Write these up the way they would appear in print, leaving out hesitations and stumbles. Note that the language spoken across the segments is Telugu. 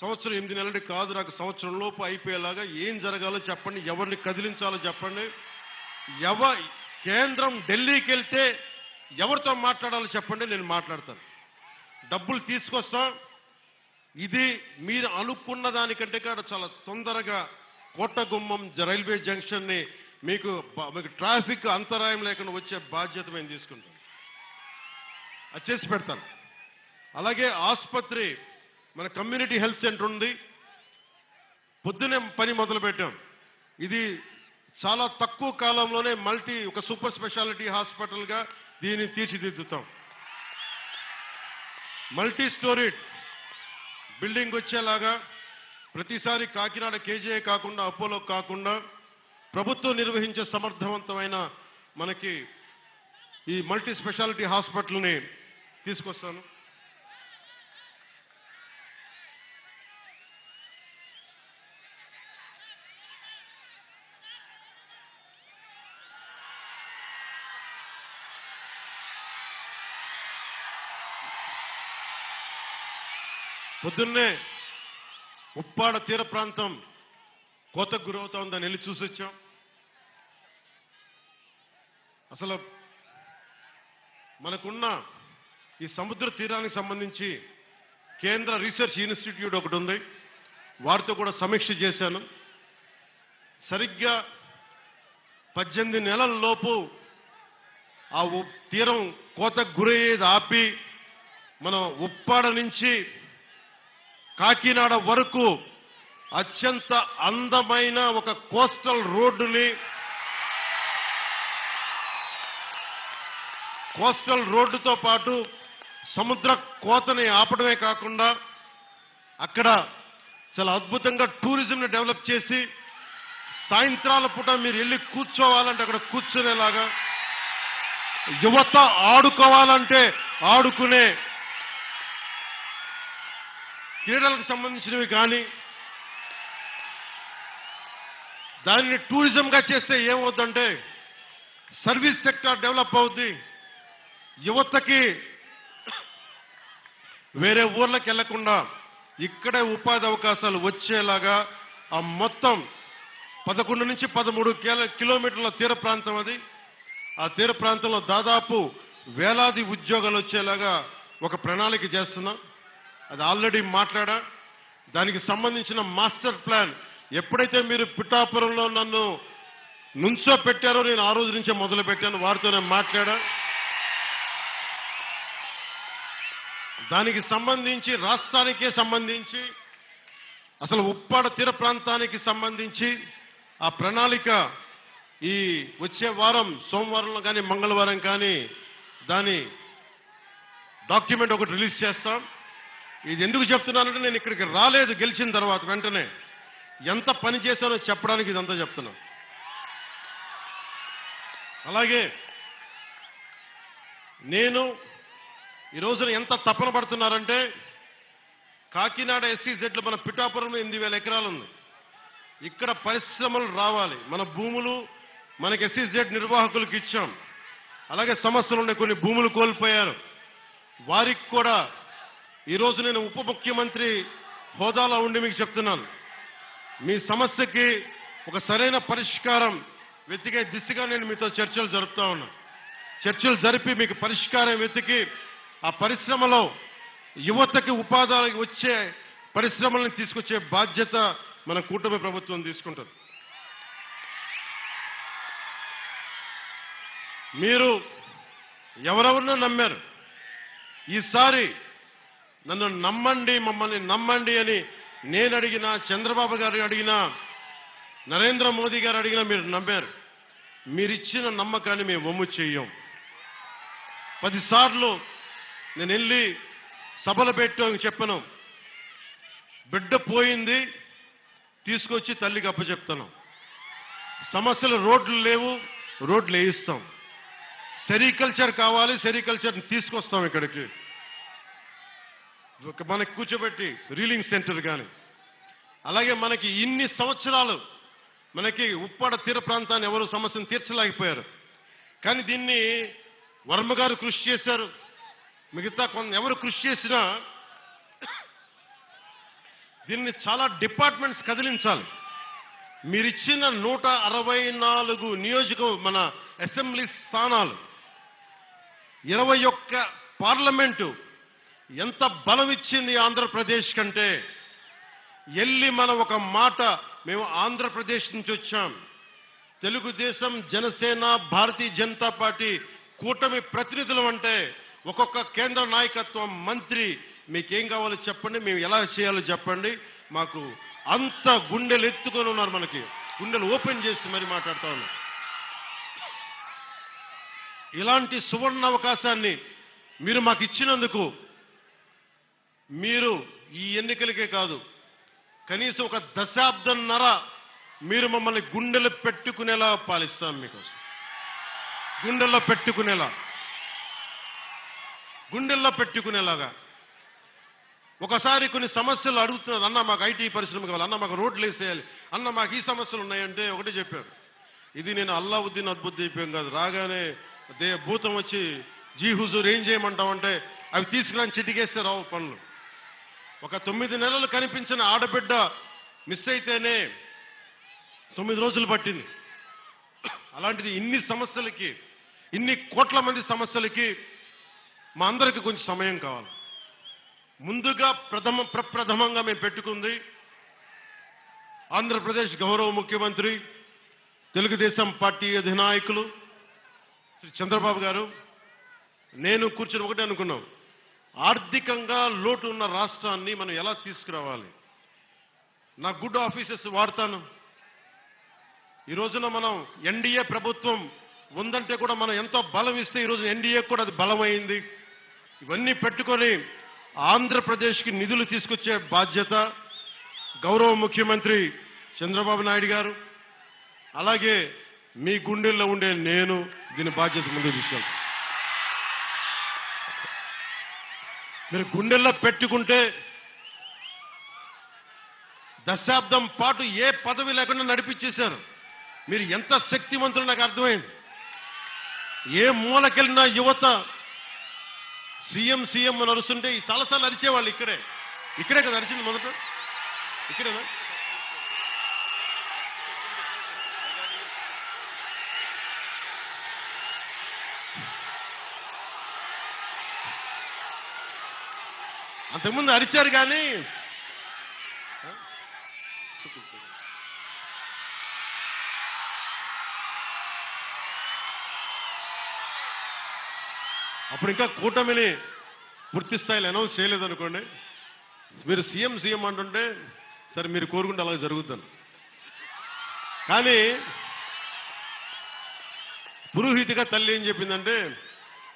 సంవత్సరం 8 నెలలు కాదు, నాకు సంవత్సరం లోపు అయిపోయేలాగా ఏం జరగాలో చెప్పండి, ఎవరిని కదిలించాలో చెప్పండి, కేంద్రం ఢిల్లీకి వెళ్తే ఎవరితో మాట్లాడాలో చెప్పండి, నేను మాట్లాడతాను. డబ్బులు తీసుకొస్తాం. ఇది మీరు అనుకున్న దానికంటే కూడా చాలా తొందరగా కోటగుమ్మం రైల్వే జంక్షన్ ని మీకు ట్రాఫిక్ అంతరాయం లేకుండా వచ్చే బాధ్యత మేము తీసుకుంటాం. అది చేసి పెడతాను. అలాగే ఆసుపత్రి, మన కమ్యూనిటీ హెల్త్ సెంటర్ ఉంది, పొద్దునే పని మొదలు పెట్టాం. ఇది చాలా తక్కువ కాలంలోనే ఒక సూపర్ స్పెషాలిటీ హాస్పిటల్ గా దీన్ని తీర్చిదిద్దుతాం. మల్టీ స్టోరీడ్ బిల్డింగ్ వచ్చేలాగా ప్రతిసారి కాకినాడ కేజీఐ కాకుండా, అపోలో కాకుండా ప్రభుత్వం నిర్వహించే సమర్థవంతమైన మనకి ఈ మల్టీ స్పెషాలిటీ హాస్పిటల్ని తీసుకొస్తాను. పొద్దున్నే ఉప్పాడ తీర ప్రాంతం కోతకు గురవుతా ఉందని వెళ్ళి చూసి వచ్చాం. అసలు మనకున్న ఈ సముద్ర తీరానికి సంబంధించి కేంద్ర రీసెర్చ్ ఇన్స్టిట్యూట్ ఒకటి ఉంది, వారితో కూడా సమీక్ష చేశాను. సరిగ్గా 18 నెలల లోపు ఆ తీరం కోతకు గురయ్యేది ఆపి మనం ఉప్పాడ నుంచి కాకినాడ వరకు అత్యంత అందమైన ఒక కోస్టల్ రోడ్డుతో పాటు సముద్ర కోతని ఆపడమే కాకుండా అక్కడ చాలా అద్భుతంగా టూరిజంని డెవలప్ చేసి సాయంత్రాల పూట మీరు వెళ్ళి కూర్చోవాలంటే అక్కడ కూర్చునేలాగా, యువత ఆడుకోవాలంటే ఆడుకునే క్రీడలకు సంబంధించినవి కానీ దానిని టూరిజంగా చేస్తే ఏమవుతుందంటే సర్వీస్ సెక్టర్ డెవలప్ అవుద్ది, యువతకి వేరే ఊర్లకు వెళ్లకుండా ఇక్కడే ఉపాధి అవకాశాలు వచ్చేలాగా ఆ మొత్తం 11 నుంచి 13 కిలోమీటర్ల తీర ప్రాంతం అది. ఆ తీర ప్రాంతంలో దాదాపు వేలాది ఉద్యోగాలు వచ్చేలాగా ఒక ప్రణాళిక చేస్తున్నాం. అది ఆల్రెడీ మాట్లాడా. దానికి సంబంధించిన మాస్టర్ ప్లాన్ ఎప్పుడైతే మీరు పిఠాపురంలో నన్ను నుంచో పెట్టారో నేను ఆ రోజు నుంచే మొదలు పెట్టాను, వారితోనే మాట్లాడా. దానికి సంబంధించి రాష్ట్రానికే సంబంధించి అసలు ఉప్పాడ తీర ప్రాంతానికి సంబంధించి ఆ ప్రణాళిక ఈ వచ్చే వారం సోమవారంలో కానీ మంగళవారం కానీ దాని డాక్యుమెంట్ ఒకటి రిలీజ్ చేస్తాం. ఇది ఎందుకు చెప్తున్నానంటే నేను ఇక్కడికి రాలేదు గెలిచిన తర్వాత వెంటనే ఎంత పని చేశానో చెప్పడానికి ఇదంతా చెప్తున్నా. అలాగే నేను ఈ రోజున ఎంత తపన పడుతున్నారంటే కాకినాడ ఎస్సీజెడ్లో మన పిఠాపురంలో 8,000 ఎకరాలు ఉంది. ఇక్కడ పరిశ్రమలు రావాలి, మన భూములు మనకి ఎస్సీజెడ్ నిర్వాహకులకు ఇచ్చాం. అలాగే సమస్యలు ఉన్నాయి, కొన్ని భూములు కోల్పోయారు, వారికి కూడా ఈరోజు నేను ఉప ముఖ్యమంత్రి హోదాలో ఉండి మీకు చెప్తున్నాను, మీ సమస్యకి ఒక సరైన పరిష్కారం వెతికే దిశగా నేను మీతో చర్చలు జరుపుతా ఉన్నా. చర్చలు జరిపి మీకు పరిష్కారం వెతికి ఆ పరిశ్రమలో యువతకి ఉపాధి వచ్చే పరిశ్రమలను తీసుకొచ్చే బాధ్యత మన కూటమి ప్రభుత్వం తీసుకుంటుంది. మీరు ఎవరెవరినో నమ్మారు, ఈసారి నన్ను నమ్మండి, మమ్మల్ని నమ్మండి అని నేను అడిగినా, చంద్రబాబు గారు అడిగినా, నరేంద్ర మోదీ గారు అడిగినా మీరు నమ్మారు. మీరిచ్చిన నమ్మకాన్ని మేము వమ్ము చెయ్యం. 10 సార్లు నేను వెళ్ళి సభలు పెట్టాను, చెప్పను, బిడ్డ పోయింది తీసుకొచ్చి తల్లికి అప్పచెప్తాను. సమస్యలు రోడ్లు లేవు, రోడ్లు వేయిస్తాం. సెరికల్చర్ కావాలి, సెరికల్చర్ తీసుకొస్తాం ఇక్కడికి, మనకి కూర్చోబెట్టి రీలింగ్ సెంటర్ కానీ. అలాగే మనకి ఇన్ని సంవత్సరాలు మనకి ఉప్పాడ తీర ప్రాంతాన్ని ఎవరు సమస్యను తీర్చలేకపోయారు. కానీ దీన్ని వర్మ గారు కృషి చేశారు, మిగతా ఎవరు కృషి చేసినా దీన్ని చాలా డిపార్ట్మెంట్స్ కదిలించాలి. మీరిచ్చిన 164 మన అసెంబ్లీ స్థానాలు, 21 పార్లమెంటు ఎంత బలం ఇచ్చింది ఆంధ్రప్రదేశ్ కంటే. ఎల్లి మనం ఒక మాట, మేము ఆంధ్రప్రదేశ్ నుంచి వచ్చాం, తెలుగుదేశం, జనసేన, భారతీయ జనతా పార్టీ కూటమి ప్రతినిధులు అంటే ఒక్కొక్క కేంద్ర నాయకత్వం, మంత్రి మీకేం కావాలో చెప్పండి, మేము ఎలా చేయాలో చెప్పండి, మాకు అంత గుండెలు ఎత్తుకొని ఉన్నారు. మనకి గుండెలు ఓపెన్ చేసి మరి మాట్లాడుతా ఉన్నారు. ఇలాంటి సువర్ణ అవకాశాన్ని మీరు మాకు ఇచ్చినందుకు, మీరు ఈ ఎన్నికలకే కాదు కనీసం ఒక దశాబ్దంన్నర మీరు మమ్మల్ని గుండెలు పెట్టుకునేలా పాలిస్తాం. మీకోసం గుండెల్లో పెట్టుకునేలాగా. ఒకసారి కొన్ని సమస్యలు అడుగుతున్నారు, అన్న మాకు ఐటీ పరిశ్రమ కావాలి, అన్న మాకు రోడ్లు వేసేయాలి, అన్న మాకు ఈ సమస్యలు ఉన్నాయంటే ఒకటే చెప్పారు, ఇది నేను అల్లావుద్దీన్ అద్భుత్ అయిపోయాం కాదు, రాగానే భూతం వచ్చి జీ హుజూర్ ఏం చేయమంటామంటే అవి తీసుకురాని చిటికేస్తే రావు పనులు. ఒక 9 నెలలు కనిపించిన ఆడబిడ్డ మిస్ అయితేనే 9 రోజులు పట్టింది. అలాంటిది ఇన్ని సమస్యలకి, ఇన్ని కోట్ల మంది సమస్యలకి మా అందరికీ కొంచెం సమయం కావాలి. ముందుగా ప్రప్రథమంగా మేము పెట్టుకుంది ఆంధ్రప్రదేశ్ గౌరవ ముఖ్యమంత్రి, తెలుగుదేశం పార్టీ అధినాయకులు శ్రీ చంద్రబాబు గారు, నేను కూర్చొని ఒకటే అనుకున్నాం, ఆర్థికంగా లోటు ఉన్న రాష్ట్రాన్ని మనం ఎలా తీసుకురావాలి. నా గుడ్ ఆఫీసెస్ వాడతాను. ఈ రోజున మనం ఎన్డీఏ ప్రభుత్వం ఉందంటే కూడా మనం ఎంతో బలం ఇస్తే ఈ రోజున ఎన్డీఏ కూడా అది బలమైంది. ఇవన్నీ పెట్టుకొని ఆంధ్రప్రదేశ్కి నిధులు తీసుకొచ్చే బాధ్యత గౌరవ ముఖ్యమంత్రి చంద్రబాబు నాయుడు గారు, అలాగే మీ గుండెల్లో ఉండే నేను దీని బాధ్యత ముందుకు తీసుకెళ్తాను. మీరు గుండెల్లో పెట్టుకుంటే దశాబ్దం పాటు ఏ పదవి లేకుండా నడిపించేశారు. మీరు ఎంత శక్తివంతులు నాకు అర్థమైంది. ఏ మూలకెళ్ళిన యువత సీఎం అని అరుస్తుంటే చాలాసార్లు అరిచేవాళ్ళు. ఇక్కడే కదా అరిచింది మొదట, ఇక్కడేనా? అంతకుముందు అరిచారు కానీ అప్పుడు ఇంకా కూటమిని పూర్తి స్థాయిలో అనౌన్స్ చేయలేదనుకోండి, మీరు సీఎం అంటుంటే సరే మీరు కోరుకుంటే అలా జరుగుతాను. కానీ పురోహితిగా తల్లి ఏం చెప్పిందంటే,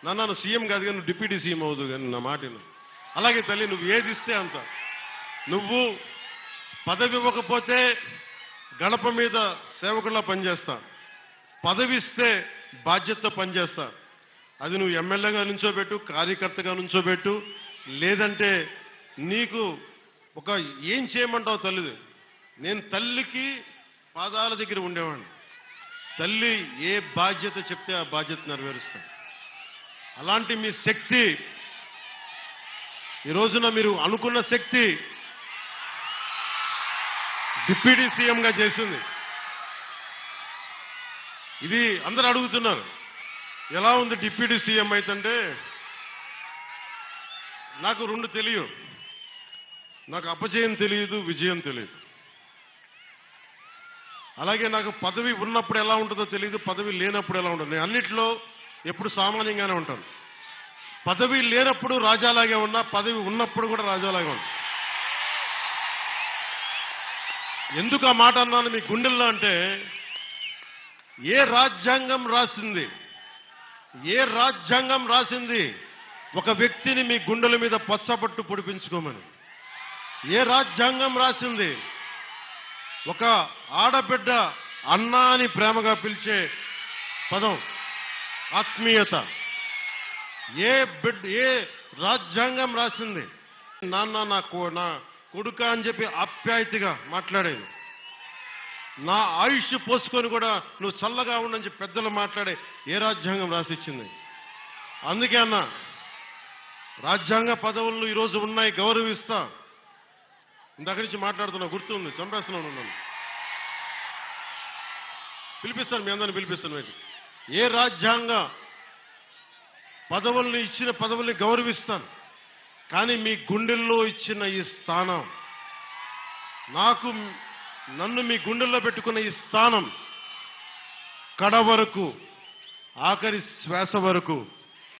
నాన్న సీఎం కాదు కానీ నువ్వు డిప్యూటీ సీఎం అవుదు కానీ నా మాటను. అలాగే తల్లి, నువ్వు ఏది ఇస్తే అంత. నువ్వు పదవి ఇవ్వకపోతే గడప మీద సేవకుల్లా పనిచేస్తా, పదవి ఇస్తే బాధ్యతతో పనిచేస్తా. అది నువ్వు ఎమ్మెల్యేగా నుంచోబెట్టు, కార్యకర్తగా నుంచోబెట్టు, లేదంటే నీకు ఒక ఏం చేయమంటావు తల్లిది. నేను తల్లికి పాదాల దగ్గర ఉండేవాడిని. తల్లి ఏ బాధ్యత చెప్తే ఆ బాధ్యత నెరవేరుస్తాను. అలాంటి మీ శక్తి ఈ రోజున మీరు అనుకున్న శక్తి డిప్యూటీ సీఎంగా చేసింది. ఇది అందరూ అడుగుతున్నారు, ఎలా ఉంది డిప్యూటీ సీఎం అయితంటే. నాకు రెండు తెలియదు, నాకు అపజయం తెలియదు, విజయం తెలియదు. అలాగే నాకు పదవి ఉన్నప్పుడు ఎలా ఉంటుందో తెలియదు, పదవి లేనప్పుడు ఎలా ఉంటుంది. నేను అన్నిట్లో ఎప్పుడు సామాన్యంగానే ఉంటాను. పదవి లేనప్పుడు రాజాలాగే ఉన్నా, పదవి ఉన్నప్పుడు కూడా రాజాలాగే ఉన్నా. ఎందుకు ఆ మాట అన్నాను మీ గుండెల్లో అంటే, ఏ రాజ్యాంగం రాసింది ఒక వ్యక్తిని మీ గుండెల మీద పచ్చబట్టు పొడిపించుకోమని? ఏ రాజ్యాంగం రాసింది ఒక ఆడబిడ్డ అన్నా అని ప్రేమగా పిలిచే పదం ఆత్మీయత? ఏ రాజ్యాంగం రాసింది నాన్న నా కొడుక అని చెప్పి ఆప్యాయతగా మాట్లాడేది? నా ఆయుష్ పోసుకొని కూడా నువ్వు చల్లగా ఉండని చెప్పి పెద్దలు మాట్లాడే ఏ రాజ్యాంగం రాసిచ్చింది? అందుకే అన్న, రాజ్యాంగ పదవులు ఈరోజు ఉన్నాయి, గౌరవిస్తా. ఇందాక నుంచి మాట్లాడుతున్నా, గుర్తుంది, చంపేస్తున్నాను నన్ను. పిలిపిస్తాను, మీ అందరిని పిలిపిస్తాను. మీకు ఏ రాజ్యాంగ పదవుల్ని ఇచ్చిన పదవుల్ని గౌరవిస్తాను, కానీ మీ గుండెల్లో ఇచ్చిన ఈ స్థానం, నన్ను మీ గుండెల్లో పెట్టుకున్న ఈ స్థానం కడ వరకు, ఆఖరి శ్వాస వరకు